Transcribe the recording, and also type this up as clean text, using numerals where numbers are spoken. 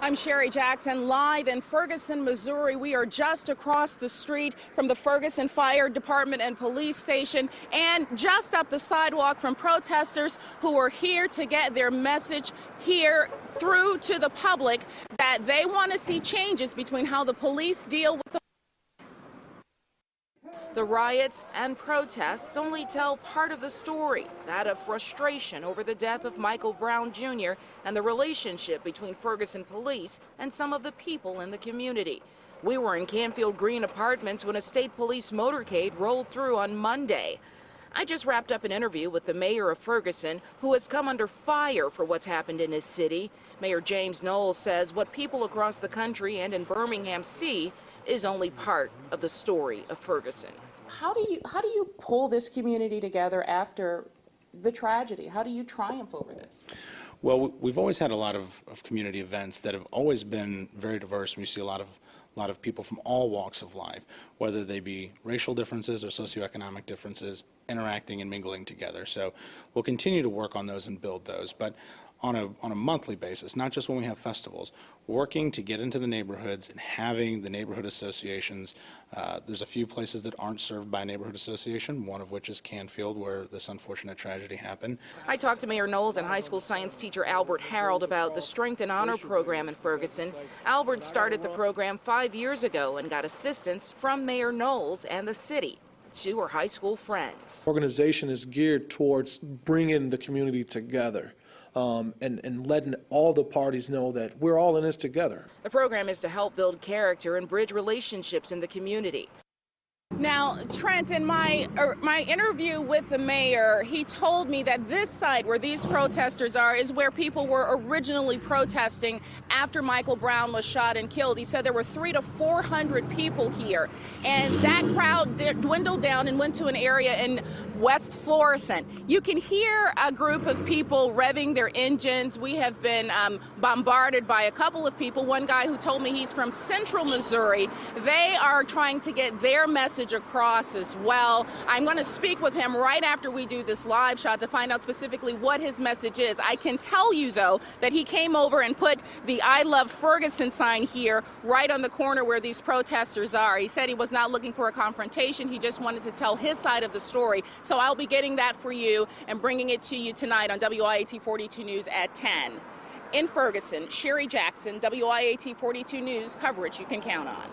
I'm Sherri Jackson, live in Ferguson, Missouri. We are just across the street from the Ferguson Fire Department and Police Station, and just up the sidewalk from protesters who are here to get their message here through to the public that they want to see changes between how the police deal with the riots and protests only tell part of the story, that of frustration over the death of Michael Brown Jr. and the relationship between Ferguson police and some of the people in the community. We were in Canfield Green Apartments when a state police motorcade rolled through on Monday. I just wrapped up an interview with the mayor of Ferguson, who has come under fire for what's happened in his city. Mayor James Knowles says what people across the country and in Birmingham see is only part of the story of Ferguson. How do you pull this community together after the tragedy? How do you triumph over this? Well, we've always had a lot of community events that have always been very diverse. We see a lot of people from all walks of life, whether they be racial differences or socioeconomic differences, interacting and mingling together. So we'll continue to work on those and build those. But on a monthly basis, not just when we have festivals, working to get into the neighborhoods and having the neighborhood associations. There's a few places that aren't served by a neighborhood association, one of which is Canfield, where this unfortunate tragedy happened. I talked to Mayor Knowles and high school science teacher Albert Harold about the Strength and Honor program in Ferguson. Albert started the program 5 years ago and got assistance from Mayor Knowles and the city. Two are high school friends. The organization is geared towards bringing the community together. And letting all the parties know that we're all in this together. The program is to help build character and bridge relationships in the community. Now, Trent, in my interview with the mayor, he told me that this site where these protesters are is where people were originally protesting after Michael Brown was shot and killed. He said there were 300 to 400 people here, and that crowd dwindled down and went to an area in West Florissant. You can hear a group of people revving their engines. We have been bombarded by a couple of people. One guy who told me he's from Central Missouri. They are trying to get their message across as well. I'm going to speak with him right after we do this live shot to find out specifically what his message is. I can tell you, though, that he came over and put the I Love Ferguson sign here right on the corner where these protesters are. He said he was not looking for a confrontation. He just wanted to tell his side of the story. So I'll be getting that for you and bringing it to you tonight on WIAT 42 News at 10. In Ferguson, Sherri Jackson, WIAT 42 News, coverage you can count on.